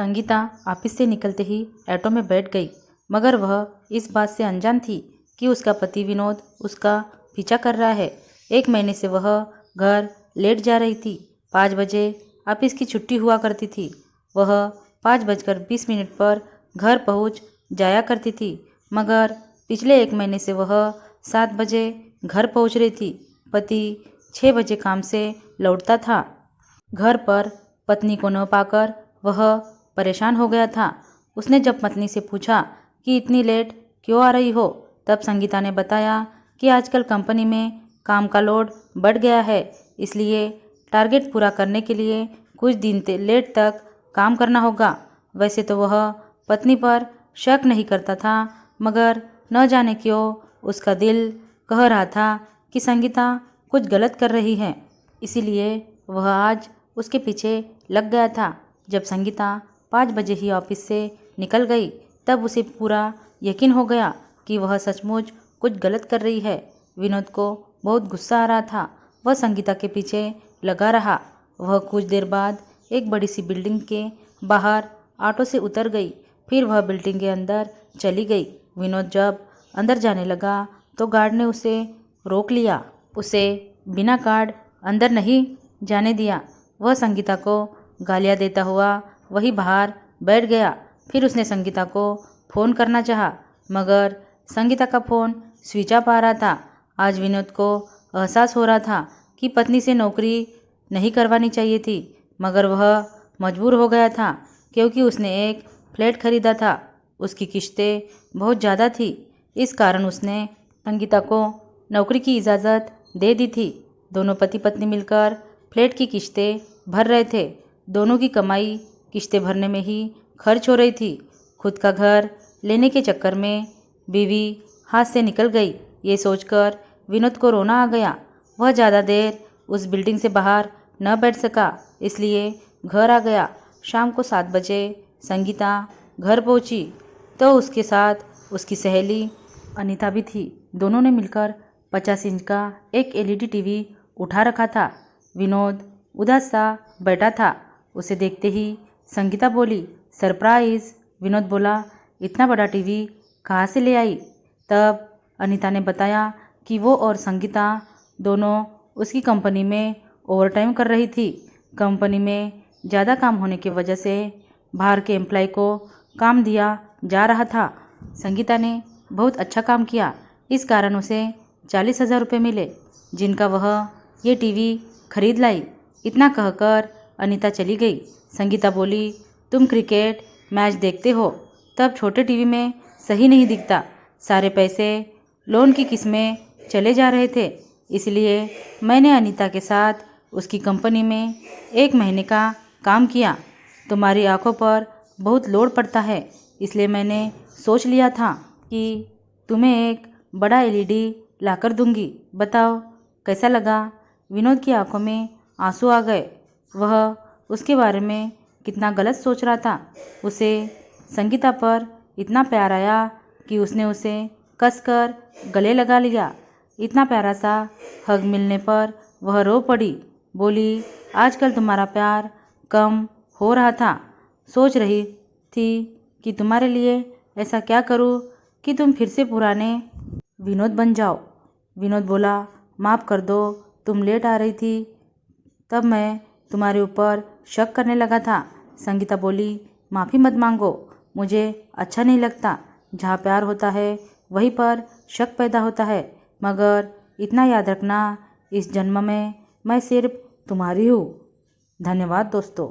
Sangeeta office से निकलते ही auto में बैठ गई, मगर वह इस बात से अनजान थी कि उसका पति विनोद उसका पीछा कर रहा है। 1 महीने से वह घर लेट जा रही थी। 5 बजे ऑफिस की छुट्टी हुआ करती थी। वह 5:20 पर घर पहुंच जाया करती थी, मगर पिछले 1 महीने से वह 7 बजे घर पहुंच रही थी। पति 6 बजे काम से लौटता था। घर पर पत्नी को न पाकर वह परेशान हो गया था। उसने जब पत्नी से पूछा कि इतनी लेट क्यों आ रही हो, तब संगीता ने बताया कि आजकल कंपनी में काम का लोड बढ़ गया है, इसलिए टारगेट पूरा करने के लिए कुछ दिन लेट तक काम करना होगा। वैसे तो वह पत्नी पर शक नहीं करता था, मगर न जाने क्यों उसका दिल कह रहा था कि संगीता कुछ गलत कर रही है, इसीलिए वह आज उसके पीछे लग गया था। जब संगीता 5 बजे ही ऑफिस से निकल गई, तब उसे पूरा यकीन हो गया कि वह सचमुच कुछ गलत कर रही है। विनोद को बहुत गुस्सा आ रहा था। वह संगीता के पीछे लगा रहा। वह कुछ देर बाद एक बड़ी सी बिल्डिंग के बाहर ऑटो से उतर गई। फिर वह बिल्डिंग के अंदर चली गई। विनोद जब अंदर जाने लगा तो गार्ड ने उसे रोक लिया। उसे बिना कार्ड अंदर नहीं जाने दिया। वह संगीता को गालियां देता हुआ वहीं बाहर बैठ गया। फिर उसने संगीता को फ़ोन करना चाहा, मगर संगीता का फ़ोन स्विच ऑफ आ रहा था। आज विनोद को एहसास हो रहा था कि पत्नी से नौकरी नहीं करवानी चाहिए थी, मगर वह मजबूर हो गया था क्योंकि उसने एक फ्लैट खरीदा था। उसकी किस्तें बहुत ज़्यादा थी, इस कारण उसने संगीता को नौकरी की इजाज़त दे दी थी। दोनों पति पत्नी मिलकर फ्लैट की किस्तें भर रहे थे। दोनों की कमाई किस्तें भरने में ही खर्च हो रही थी। खुद का घर लेने के चक्कर में बीवी हाथ से निकल गई। ये सोचकर विनोद को रोना आ गया। वह ज़्यादा देर उस बिल्डिंग से बाहर न बैठ सका, इसलिए घर आ गया। शाम को 7 बजे संगीता घर पहुंची तो उसके साथ उसकी सहेली अनीता भी थी। दोनों ने मिलकर 50 इंच का एक एलईडी टीवी उठा रखा था। विनोद उदास सा बैठा था। उसे देखते ही संगीता बोली, सरप्राइज। विनोद बोला, इतना बड़ा टीवी कहाँ से ले आई? तब अनीता ने बताया कि वो और संगीता दोनों उसकी कंपनी में ओवरटाइम कर रही थी। कंपनी में ज़्यादा काम होने की वजह से बाहर के एम्प्लॉय को काम दिया जा रहा था। संगीता ने बहुत अच्छा काम किया, इस कारण उसे 40,000 रुपये मिले, जिनका वह ये टीवी खरीद लाई। इतना कहकर अनीता चली गई। संगीता बोली, तुम क्रिकेट मैच देखते हो, तब छोटे टीवी में सही नहीं दिखता। सारे पैसे लोन की किस्में चले जा रहे थे, इसलिए मैंने अनीता के साथ उसकी कंपनी में 1 महीने का काम किया। तुम्हारी आंखों पर बहुत लोड पड़ता है, इसलिए मैंने सोच लिया था कि तुम्हें एक बड़ा एलईडी लाकर दूंगी। बताओ कैसा लगा? विनोद की आंखों में आंसू आ गए। वह उसके बारे में कितना गलत सोच रहा था। उसे संगीता पर इतना प्यार आया कि उसने उसे कसकर गले लगा लिया। इतना प्यारा सा हग मिलने पर वह रो पड़ी। बोली, आजकल तुम्हारा प्यार कम हो रहा था। सोच रही थी कि तुम्हारे लिए ऐसा क्या करूं कि तुम फिर से पुराने विनोद बन जाओ। विनोद बोला, माफ़ कर दो, तुम लेट आ रही थी, तब मैं तुम्हारे ऊपर शक करने लगा था। संगीता बोली, माफ़ी मत मांगो, मुझे अच्छा नहीं लगता। जहाँ प्यार होता है वहीं पर शक पैदा होता है, मगर इतना याद रखना, इस जन्म में मैं सिर्फ तुम्हारी हूँ। धन्यवाद दोस्तों।